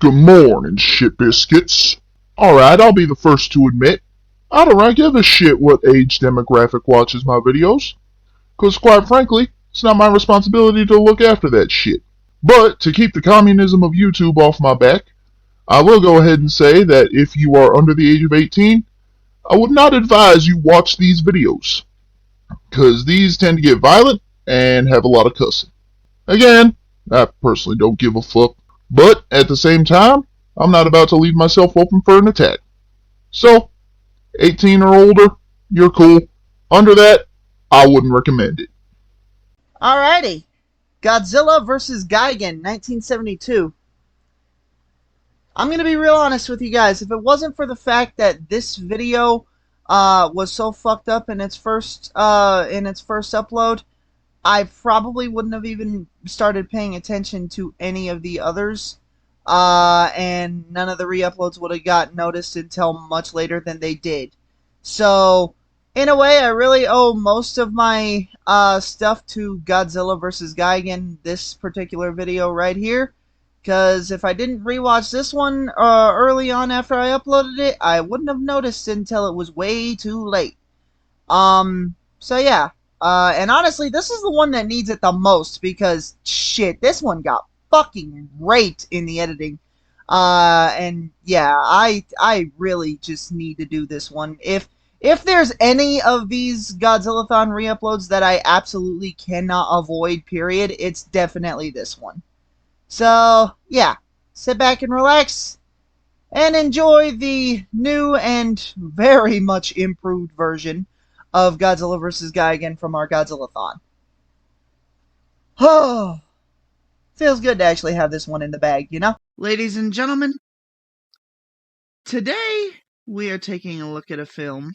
Good morning, shit biscuits. Alright, I'll be the first to admit, I don't really give a shit what age demographic watches my videos. Cause quite frankly, it's not my responsibility to look after that shit. But to keep the communism of YouTube off my back, I will go ahead and say that if you are under the age of 18, I would not advise you watch these videos. Cause these tend to get violent and have a lot of cussing. Again, I personally don't give a fuck. But at the same time, I'm not about to leave myself open for an attack. So, 18 or older, you're cool. Under that, I wouldn't recommend it. Alrighty. Godzilla vs. Gigan, 1972. I'm going to be real honest with you guys. If it wasn't for the fact that this video was so fucked up in its first upload, I probably wouldn't have even started paying attention to any of the others. And none of the re-uploads would have got noticed until much later than they did. So, in a way, I really owe most of my stuff to Godzilla vs. Gigan, this particular video right here. Because if I didn't rewatch this one early on after I uploaded it, I wouldn't have noticed until it was way too late. So yeah. And honestly, this is the one that needs it the most because, shit, this one got fucking raped in the editing. And yeah, I really just need to do this one. If there's any of these Godzillathon re-uploads that I absolutely cannot avoid, period, it's definitely this one. So, yeah, sit back and relax and enjoy the new and very much improved version of Godzilla vs. Gigan from our Godzillathon. Oh, feels good to actually have this one in the bag, you know? Ladies and gentlemen, today we are taking a look at a film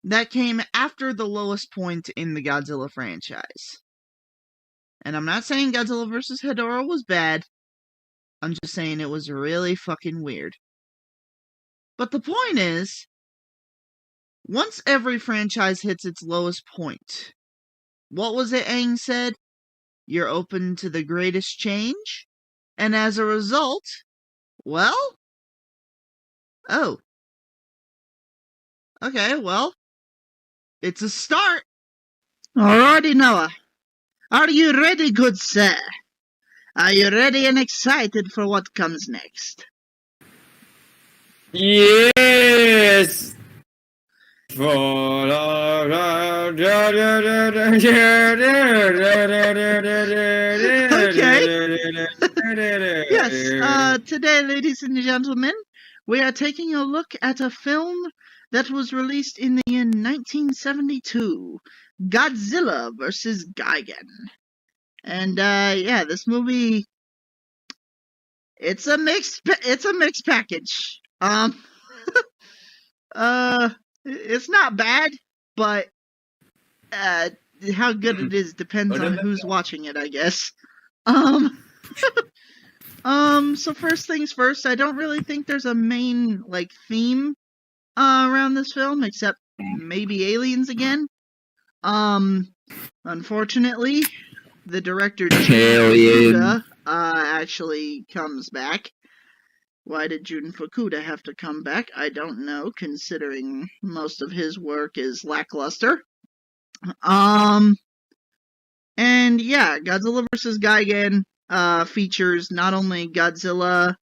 that came after the lowest point in the Godzilla franchise. And I'm not saying Godzilla vs. Hedorah was bad. I'm just saying it was really fucking weird. But the point is, once every franchise hits its lowest point, what was it Aang said? You're open to the greatest change? And as a result, well? Oh. Okay, well, it's a start. Alrighty, Noah. Are you ready, good sir? Are you ready and excited for what comes next? Yes! Yes, today, ladies and gentlemen, we are taking a look at a film that was released in the year 1972, Godzilla vs. Gigan. And, yeah, this movie, it's a mixed package. It's not bad, but, how good it is depends on who's watching it, I guess. So first things first, I don't really think there's a main, theme, around this film, except maybe aliens again. Unfortunately, the director, Jun Fukuda, actually comes back. Why did Jun Fukuda have to come back? I don't know, considering most of his work is lackluster. And yeah, Godzilla vs. Gigan features not only Godzilla,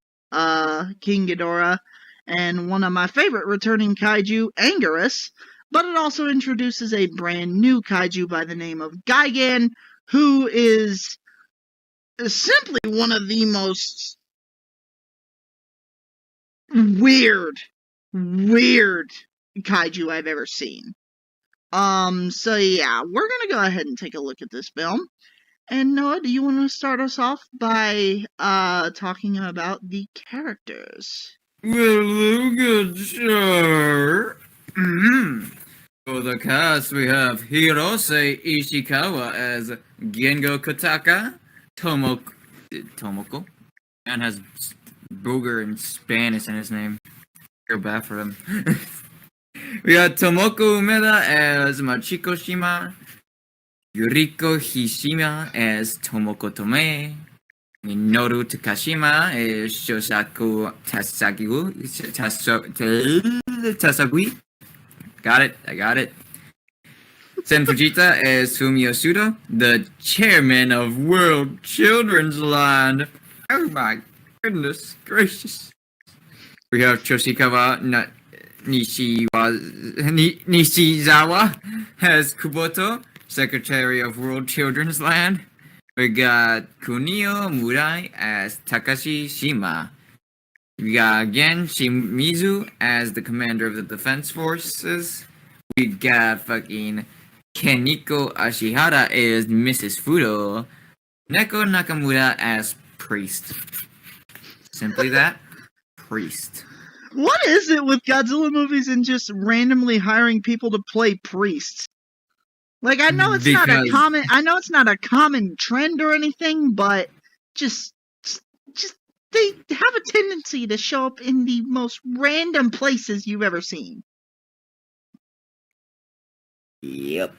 King Ghidorah, and one of my favorite returning kaiju, Anguirus, but it also introduces a brand new kaiju by the name of Gigan, who is simply one of the most weird kaiju I've ever seen. So yeah, we're gonna go ahead and take a look at this film. And Noah, do you want to start us off by talking about the characters? Well, good, sure. For the cast, we have Hirose Ishikawa as Gengo Kotaka, Tomoko, and has booger in Spanish in his name. Feel bad for him. We got Tomoko Umeda as Machiko Shima, Yuriko Hishima as Tomoko Tome, Minoru Takashima is Shosaku Tasagui. Got it. I got it. Sen Fujita is Fumio Sudo, the chairman of World Children's Land. Oh my goodness gracious. We have Choshikawa Nishizawa as Kuboto, secretary of World Children's Land. We got Kunio Murai as Takashi Shima. We got Gen Shimizu as the commander of the defense forces. We got fucking Keniko Ashihara as Mrs. Fudo. Neko Nakamura as priest. Simply that, priest. What is it with Godzilla movies and just randomly hiring people to play priests? Like, I know it's not a common trend or anything, but just they have a tendency to show up in the most random places you've ever seen. Yep.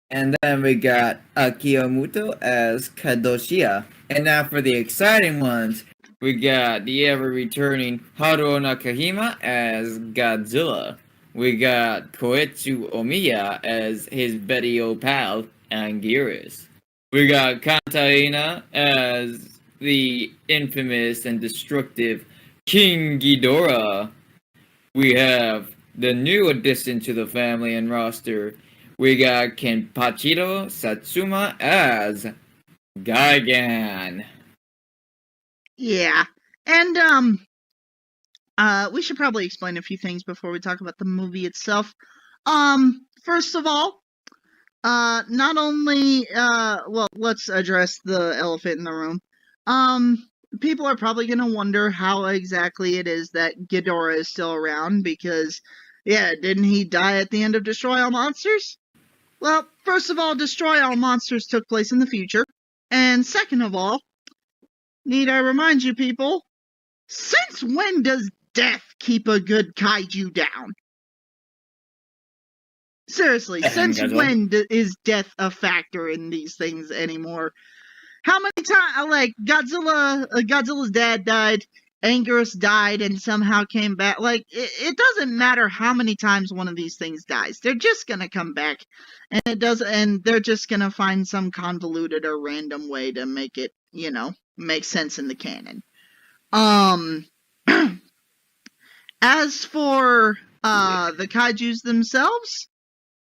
And then we got Akiyomuto as Kadoshia. And now for the exciting ones, we got the ever-returning Haruo Nakahima as Godzilla. We got Koetsu Omiya as his Betty-O pal, Anguirus. We got Kantaina as the infamous and destructive King Ghidorah. We have the new addition to the family and roster. We got Kenpachiro Satsuma as Gigan. Yeah, and we should probably explain a few things before we talk about the movie itself. First of all, not only let's address the elephant in the room. People are probably gonna wonder how exactly it is that Ghidorah is still around because, yeah, didn't he die at the end of Destroy All Monsters? Well, first of all, Destroy All Monsters took place in the future, and second of all, need I remind you people, since when does death keep a good kaiju down? Seriously, since when is death a factor in these things anymore? How many times, like, Godzilla's dad died, Anguirus died and somehow came back. Like, it doesn't matter how many times one of these things dies. They're just gonna come back, and they're just gonna find some convoluted or random way to make it, make sense in the canon. As for the kaijus themselves,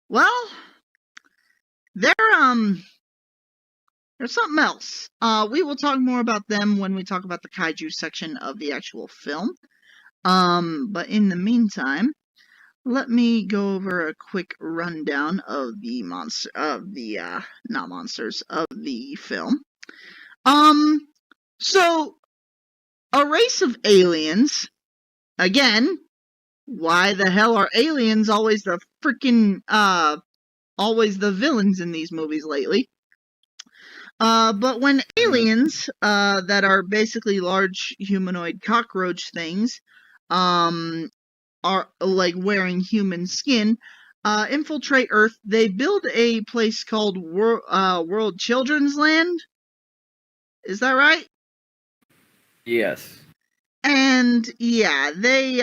well, they're something else. We will talk more about them when we talk about the kaiju section of the actual film. But in the meantime, let me go over a quick rundown of the film. So a race of aliens. Again, why the hell are aliens always the villains in these movies lately? But when aliens, that are basically large humanoid cockroach things, are like wearing human skin, infiltrate Earth, they build a place called World Children's Land. Is that right? Yes. And yeah, they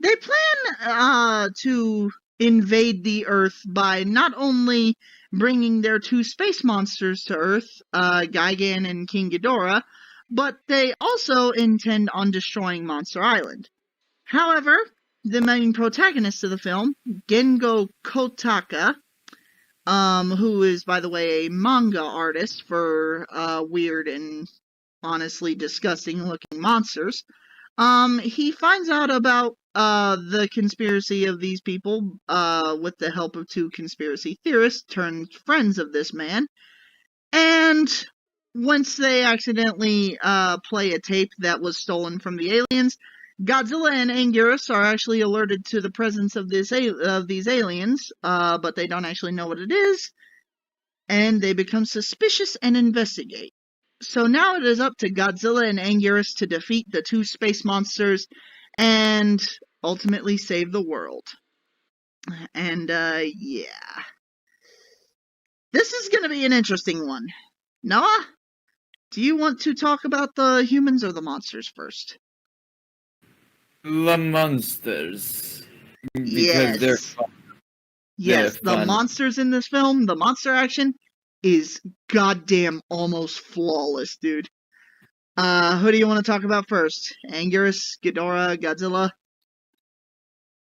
plan to invade the Earth by not only bringing their two space monsters to Earth, Gigan and King Ghidorah, but they also intend on destroying Monster Island. However, the main protagonist of the film, Gengo Kotaka, who is, by the way, a manga artist for weird and honestly disgusting looking monsters, he finds out about the conspiracy of these people with the help of two conspiracy theorists turned friends of this man. And once they accidentally play a tape that was stolen from the aliens, Godzilla and Anguirus are actually alerted to the presence of these aliens, but they don't actually know what it is, and they become suspicious and investigate. So now it is up to Godzilla and Anguirus to defeat the two space monsters and ultimately save the world. And, yeah. This is gonna be an interesting one. Noah, do you want to talk about the humans or the monsters first? The monsters. Because they're Yes. fun. Yes, They're the fun. monsters in this film, the monster action is goddamn almost flawless, dude. Who do you want to talk about first? Anguirus, Ghidorah, Godzilla?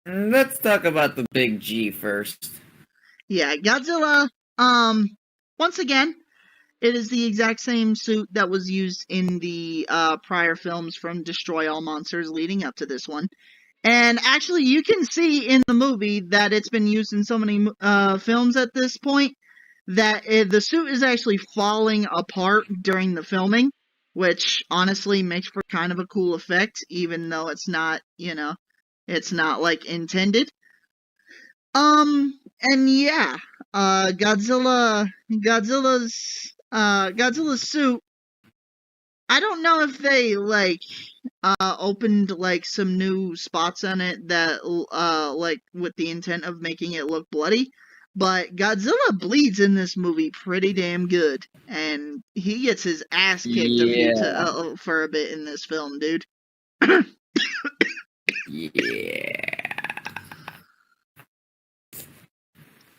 Let's talk about the big G first. Yeah, Godzilla, once again, it is the exact same suit that was used in the prior films from Destroy All Monsters leading up to this one. And actually, you can see in the movie that it's been used in so many films at this point that the suit is actually falling apart during the filming, which honestly makes for kind of a cool effect, even though it's not, it's not like intended. And yeah, Godzilla's suit. I don't know if they opened like some new spots on it that like with the intent of making it look bloody, but Godzilla bleeds in this movie pretty damn good, and he gets his ass kicked for a bit in this film, dude. Yeah.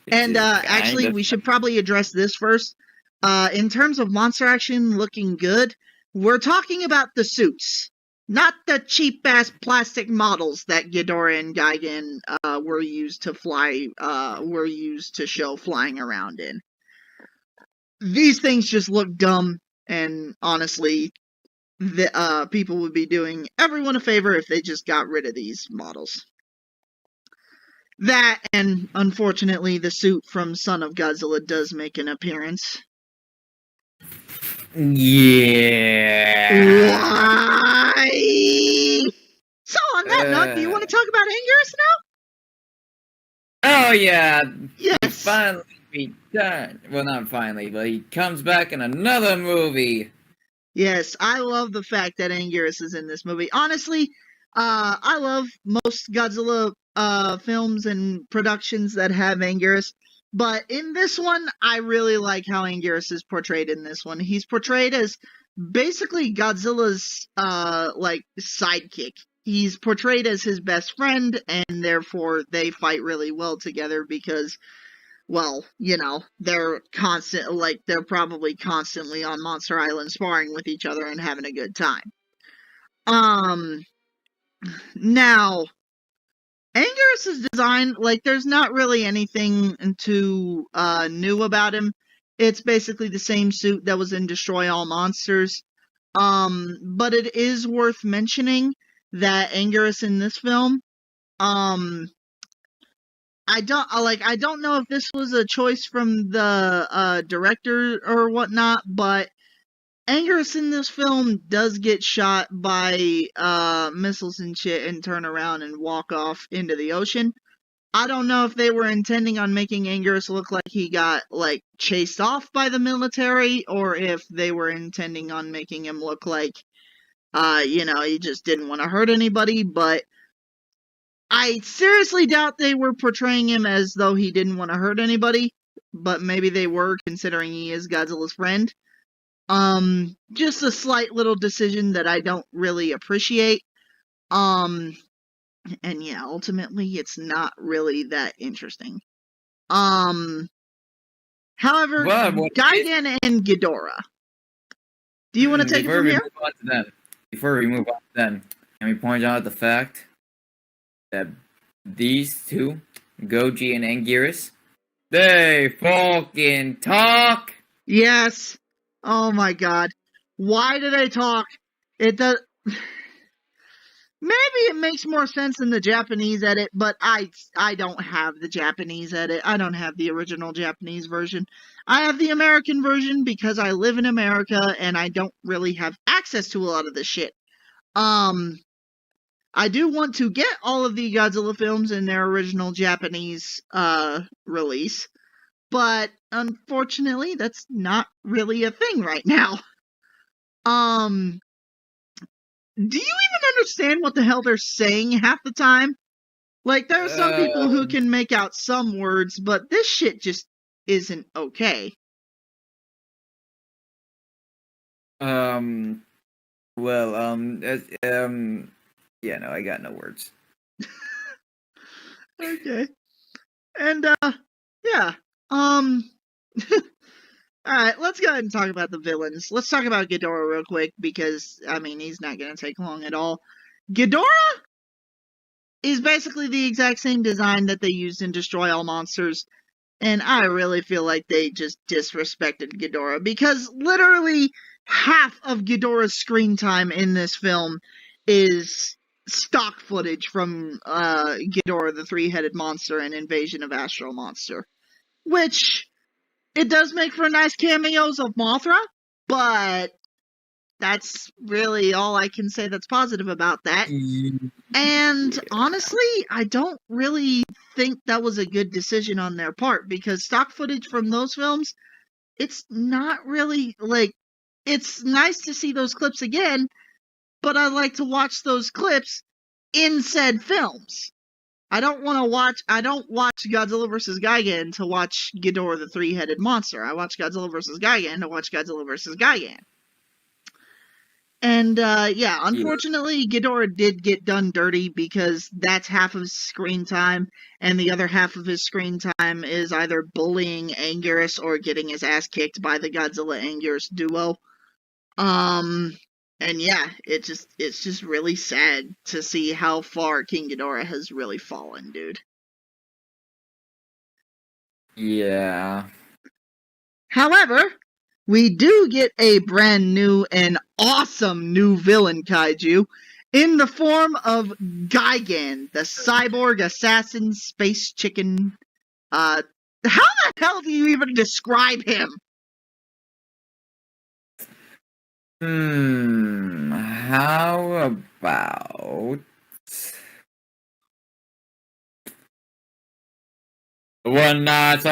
And actually, we should probably address this first. In terms of monster action looking good, we're talking about the suits, not the cheap-ass plastic models that Ghidorah and Gigan were used to show flying around in. These things just look dumb, and honestly, people would be doing everyone a favor if they just got rid of these models. That, and unfortunately, the suit from Son of Godzilla does make an appearance. Yeah. Why? So, on that note, do you want to talk about Anguirus now? Oh, yeah. Yes. He finally returned. Well, not finally, but he comes back in another movie. Yes, I love the fact that Anguirus is in this movie. Honestly, I love most Godzilla films and productions that have Anguirus, but in this one, I really like how Anguirus is portrayed in this one. He's portrayed as basically Godzilla's sidekick. He's portrayed as his best friend, and therefore they fight really well together because, well, they're probably constantly on Monster Island sparring with each other and having a good time. Now, Anguirus' design, there's not really anything too new about him. It's basically the same suit that was in Destroy All Monsters. But it is worth mentioning that Anguirus in this film, I don't know if this was a choice from the director or whatnot, but Anguirus in this film does get shot by missiles and shit and turn around and walk off into the ocean. I don't know if they were intending on making Anguirus look like he got chased off by the military, or if they were intending on making him look like he just didn't want to hurt anybody, but I seriously doubt they were portraying him as though he didn't want to hurt anybody, but maybe they were, considering he is Godzilla's friend. Just a slight little decision that I don't really appreciate. And yeah, ultimately, it's not really that interesting. However, Gigan and Ghidorah. Do you want to take it from here? Before we move on to them, can we point out the fact that these two, Goji and Anguirus, they fucking talk? Yes. Oh my god. Why do they talk? It does. Maybe it makes more sense in the Japanese edit, but I don't have the Japanese edit. I don't have the original Japanese version. I have the American version because I live in America and I don't really have access to a lot of this shit. I do want to get all of the Godzilla films in their original Japanese release, but unfortunately that's not really a thing right now. Do you even understand what the hell they're saying half the time? There are some people who can make out some words, but this shit just isn't okay. Well, yeah, no, I got no words. Okay. And, yeah. Alright, let's go ahead and talk about the villains. Let's talk about Ghidorah real quick, because, I mean, he's not gonna take long at all. Ghidorah is basically the exact same design that they used in Destroy All Monsters, and I really feel like they just disrespected Ghidorah, because literally half of Ghidorah's screen time in this film is stock footage from Ghidorah the Three-Headed Monster and Invasion of Astro Monster, which it does make for nice cameos of Mothra, but that's really all I can say that's positive about that. And honestly, I don't really think that was a good decision on their part, because stock footage from those films, it's not really, like, it's nice to see those clips again, but I like to watch those clips in said films. I don't watch Godzilla vs. Gigan to watch Ghidorah the Three-Headed Monster. I watch Godzilla vs. Gigan to watch Godzilla vs. Gigan. And, yeah, unfortunately, Ghidorah did get done dirty, because that's half of his screen time, and the other half of his screen time is either bullying Anguirus or getting his ass kicked by the Godzilla Anguirus duo. And yeah, it's just really sad to see how far King Ghidorah has really fallen, dude. Yeah. However, we do get a brand new and awesome new villain kaiju in the form of Gigan, the cyborg assassin space chicken. How the hell do you even describe him? How about one night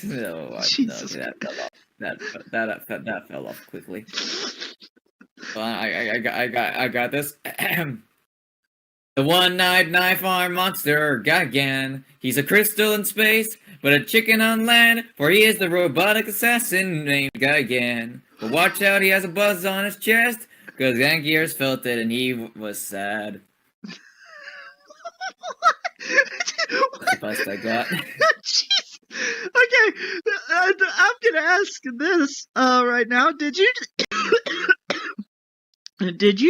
no, Jesus. that fell off. That fell off quickly. Well, I got this. The one-eyed knife-armed monster, Gigan. He's a crystal in space, but a chicken on land, for he is the robotic assassin named Gigan. But watch out, he has a buzz on his chest, because Anguirus felt it and he was sad. That's the best I got. Jeez. Okay, I'm gonna ask this right now. Did you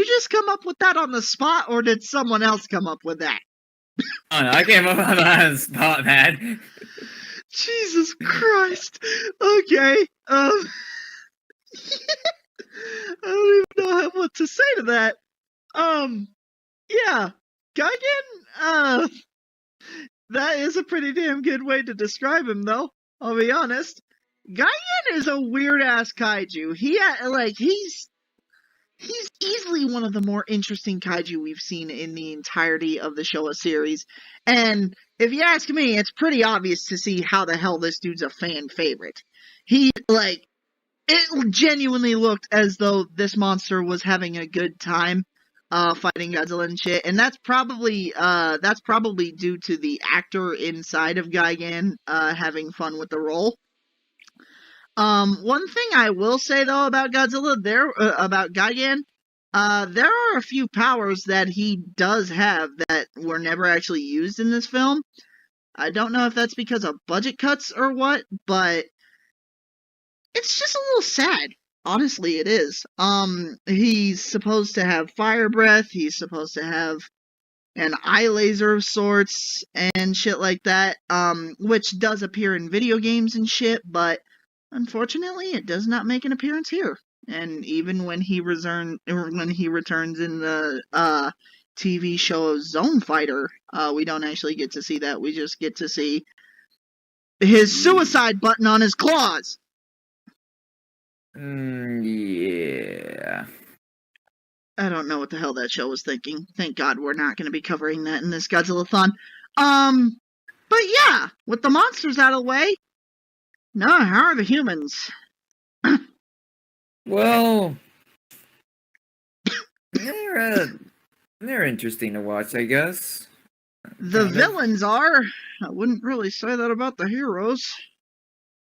just come up with that on the spot, or did someone else come up with that? Oh no, I came up with that on the spot, man. Jesus Christ. Okay. I don't even know what to say to that. Yeah. Gigan, that is a pretty damn good way to describe him, though. I'll be honest. Gigan is a weird-ass kaiju. He's easily one of the more interesting kaiju we've seen in the entirety of the Showa series. And if you ask me, it's pretty obvious to see how the hell this dude's a fan favorite. It genuinely looked as though this monster was having a good time fighting Godzilla and shit. And that's probably due to the actor inside of Gigan having fun with the role. One thing I will say though about Godzilla, about Gigan, there are a few powers that he does have that were never actually used in this film. I don't know if that's because of budget cuts or what, but it's just a little sad. Honestly, it is. He's supposed to have fire breath, he's supposed to have an eye laser of sorts, and shit like that, which does appear in video games and shit, but unfortunately, it does not make an appearance here. And even when he returns in the TV show Zone Fighter, we don't actually get to see that. We just get to see his suicide button on his claws. Yeah. I don't know what the hell that show was thinking. Thank God we're not going to be covering that in this Godzillathon. But yeah, with the monsters out of the way, now how are the humans? Well, they're interesting to watch, I guess. The villains are. I wouldn't really say that about the heroes.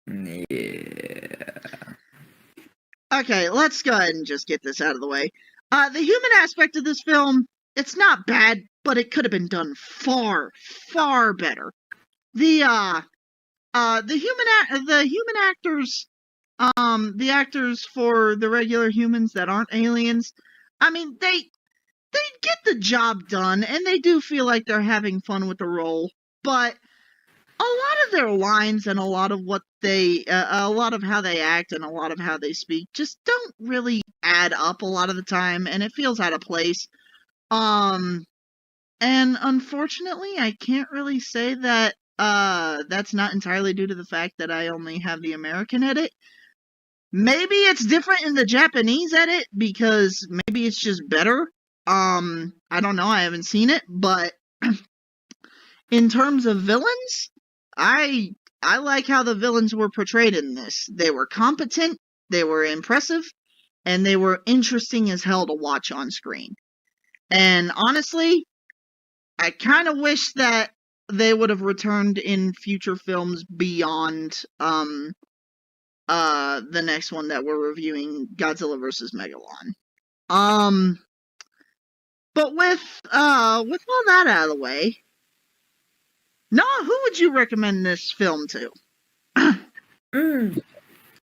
Yeah. Okay, let's go ahead and just get this out of the way. The human aspect of this film, it's not bad, but it could have been done far, far better. The human actors, the actors for the regular humans that aren't aliens, I mean, they get the job done, and they do feel like they're having fun with the role, but a lot of their lines and a lot of a lot of how they act and a lot of how they speak just don't really add up a lot of the time, and it feels out of place. And unfortunately, I can't really say that that's not entirely due to the fact that I only have the American edit. Maybe it's different in the Japanese edit because maybe it's just better. I don't know, I haven't seen it, but in terms of villains, I like how the villains were portrayed in this. They were competent, they were impressive, and they were interesting as hell to watch on screen. And honestly, I kind of wish that they would have returned in future films beyond the next one that we're reviewing, Godzilla vs. Megalon. But with all that out of the way, Noah, who would you recommend this film to?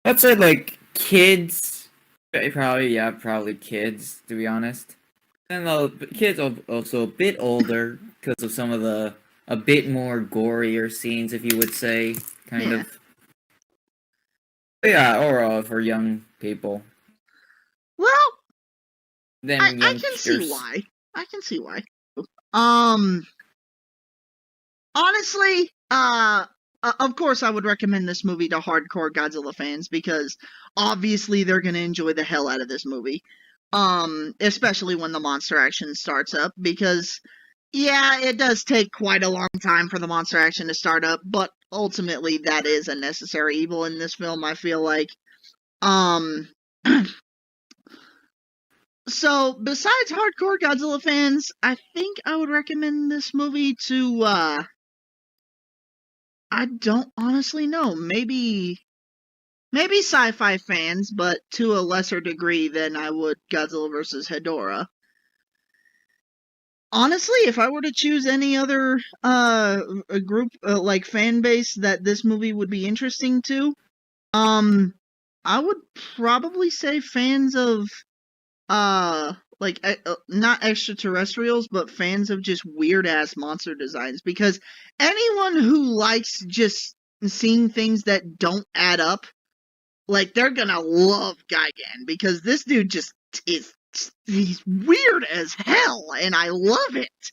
I'd say like kids. Probably kids, to be honest. And kids are also a bit older because of some of the a bit more gorier scenes, if you would say, kind of. But yeah, overall for young people. Well, Then I can see why. Honestly, of course I would recommend this movie to hardcore Godzilla fans because obviously they're gonna enjoy the hell out of this movie. Especially when the monster action starts up, because yeah, it does take quite a long time for the monster action to start up, but ultimately that is a necessary evil in this film, I feel like. So, besides hardcore Godzilla fans, I think I would recommend this movie to, I don't honestly know, maybe sci-fi fans, but to a lesser degree than I would Godzilla vs. Hedorah. Honestly, if I were to choose any other a group like fan base that this movie would be interesting to, I would probably say fans of not extraterrestrials, but fans of just weird ass monster designs, because anyone who likes just seeing things that don't add up, like, they're gonna love Gigan, because this dude just he's weird as hell, and I love it.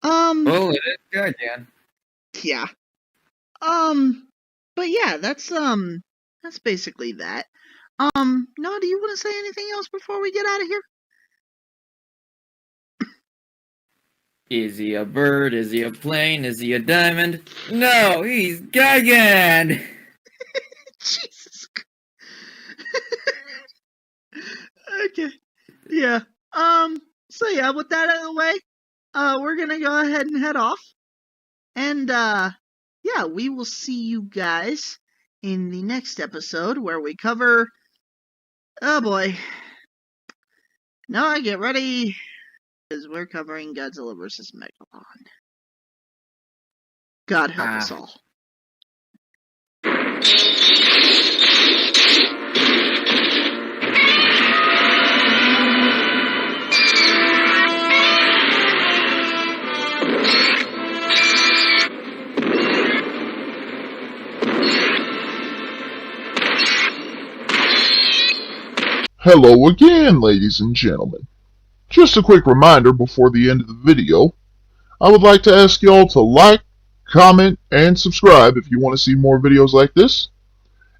Oh, it is good, yeah. Yeah. But yeah, that's basically that. Noah, do you want to say anything else before we get out of here? Is he a bird? Is he a plane? Is he a diamond? No, he's Gigan! Jesus. Okay. Yeah. So yeah, with that out of the way, we're gonna go ahead and head off. And, yeah, we will see you guys in the next episode where we cover... Oh boy. Noah, get ready, because we're covering Godzilla vs. Megalon. God help us all. Hello again, ladies and gentlemen. Just a quick reminder before the end of the video. I would like to ask y'all to like, comment, and subscribe if you want to see more videos like this.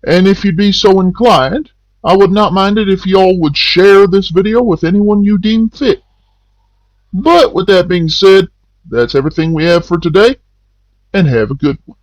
And if you'd be so inclined, I would not mind it if y'all would share this video with anyone you deem fit. But with that being said, that's everything we have for today, and have a good one.